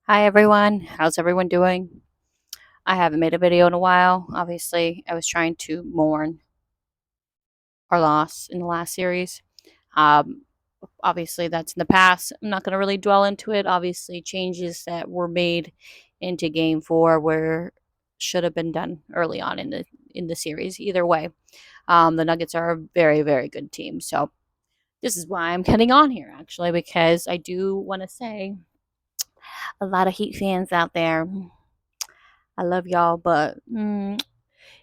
Hi everyone, how's everyone doing? I haven't made a video in a while. Obviously, I was trying to mourn our loss in the last series. Um, Obviously, that's in the past. I'm not going to really dwell into it. Obviously, changes that were made into Game Four were should have been done early on in the series. Either way, the Nuggets are a very very good team. So this is why I'm getting on here actually because I do want to say a lot of Heat fans out there. I love y'all, but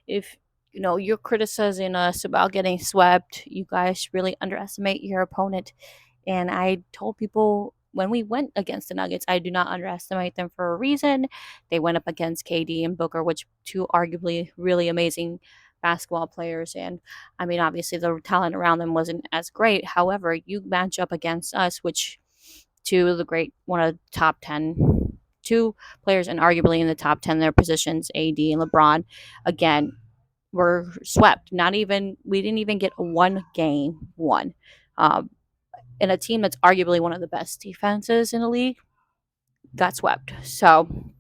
if you're criticizing us about getting swept, you guys really underestimate your opponent. And I told people when we went against the Nuggets, I do not underestimate them for a reason. They went up against KD and Booker, which two arguably really amazing basketball players. And I mean, obviously the talent around them wasn't as great. However, you match up against us, which two of the great, one of the top 10, two players and arguably in the top 10 their positions, AD and LeBron. Again, were swept. Not even we didn't even get one game won. Um, and a team that's arguably one of the best defenses in the league got swept. So,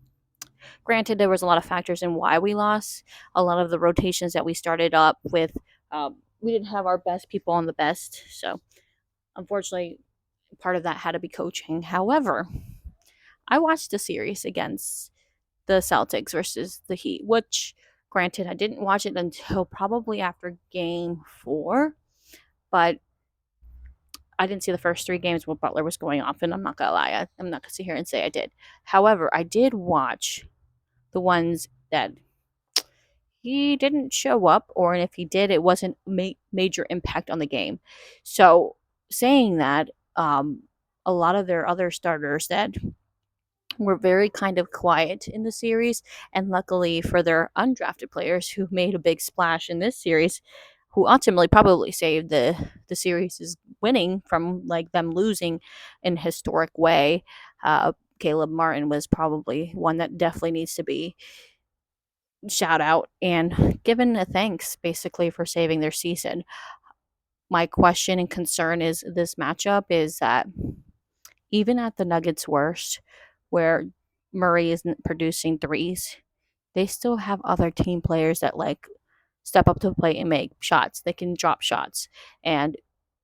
granted, there was a lot of factors in why we lost. A lot of the rotations that we started up with, we didn't have our best people on the best. So, unfortunately, part of that had to be coaching. However, I watched the series against the Celtics versus the Heat, which, granted, I didn't watch it until probably after game four, but I didn't see the first three games when Butler was going off, and I'm not gonna lie, I'm not gonna sit here and say I did. However, I did watch the ones that he didn't show up, or if he did, it wasn't major impact on the game. So, saying that, a lot of their other starters that were very kind of quiet in the series, and luckily for their undrafted players who made a big splash in this series, who ultimately probably saved the series' winning from like them losing in a historic way. Caleb Martin was probably one that definitely needs to be shout out and given a thanks basically for saving their season. My question and concern is this matchup is that even at the Nuggets' worst, where Murray isn't producing threes, they still have other team players that like step up to the plate and make shots. They can drop shots. And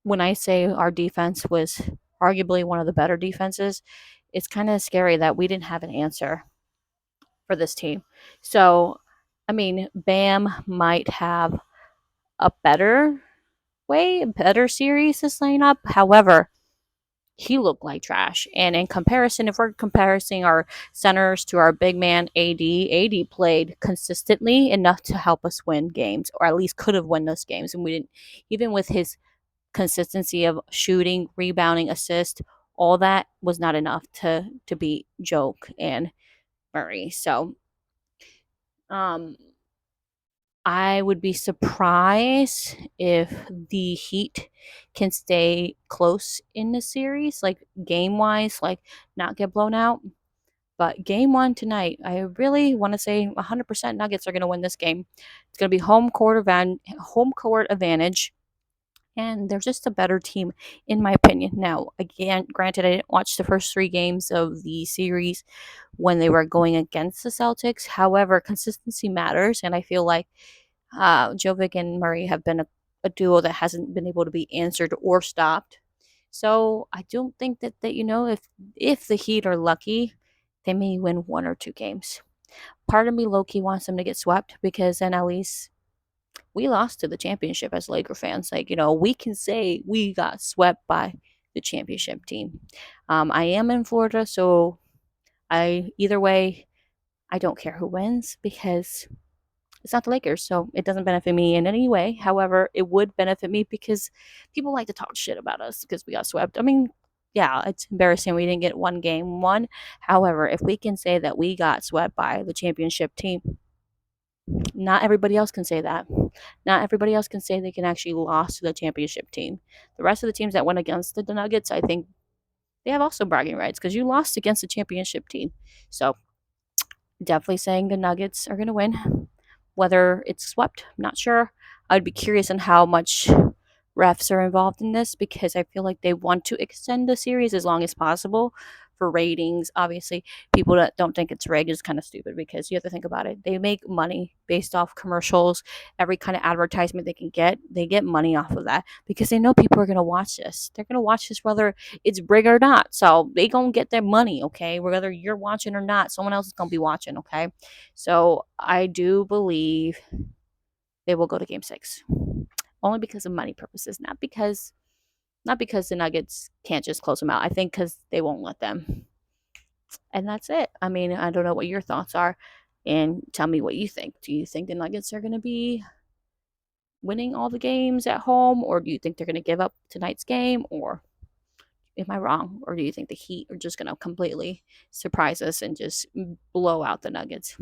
when I say our defense was arguably one of the better defenses, it's kind of scary that we didn't have an answer for this team. So, I mean, Bam might have a better way, a better series this lineup. However, he looked like trash. And in comparison, if we're comparing our centers to our big man AD played consistently enough to help us win games, or at least could have won those games. And we didn't, even with his consistency of shooting, rebounding, assist, all that was not enough to beat Joke and Murray. So, um, I would be surprised if the Heat can stay close in the series, like game wise, like not get blown out. But game one tonight, I really want to say 100% Nuggets are going to win this game. It's going to be home court advantage, and they're just a better team, in my opinion. Now, again, granted, I didn't watch the first three games of the series when they were going against the Celtics. However, consistency matters, and I feel like Jovic and Murray have been a duo that hasn't been able to be answered or stopped. So I don't think that if the Heat are lucky, they may win one or two games. Part of me low key wants them to get swept because then at least we lost to the championship as Laker fans. Like we can say we got swept by the championship team. I am in Florida, so I either way I don't care who wins because it's not the Lakers, so it doesn't benefit me in any way. However, it would benefit me because people like to talk shit about us because we got swept. I mean, yeah, it's embarrassing we didn't get one game won. However, if we can say that we got swept by the championship team, not everybody else can say that. Not everybody else can say they can actually lost to the championship team. The rest of the teams that went against the Nuggets, I think they have also bragging rights because you lost against the championship team. So definitely saying the Nuggets are going to win. Whether it's swept, I'm not sure. I'd be curious on how much refs are involved in this because I feel like they want to extend the series as long as possible for ratings. Obviously, people that don't think it's rigged is kind of stupid because you have to think about it. They make money based off commercials, every kind of advertisement they can get. They get money off of that because they know people are going to watch this. They're going to watch this whether it's rigged or not. So they going to get their money, okay? Whether you're watching or not, someone else is going to be watching, okay? So I do believe they will go to game 6. Only because of money purposes, not because the Nuggets can't just close them out. I think because they won't let them. And that's it. I mean, I don't know what your thoughts are. And tell me what you think. Do you think the Nuggets are going to be winning all the games at home? Or do you think they're going to give up tonight's game? Or am I wrong? Or do you think the Heat are just going to completely surprise us and just blow out the Nuggets?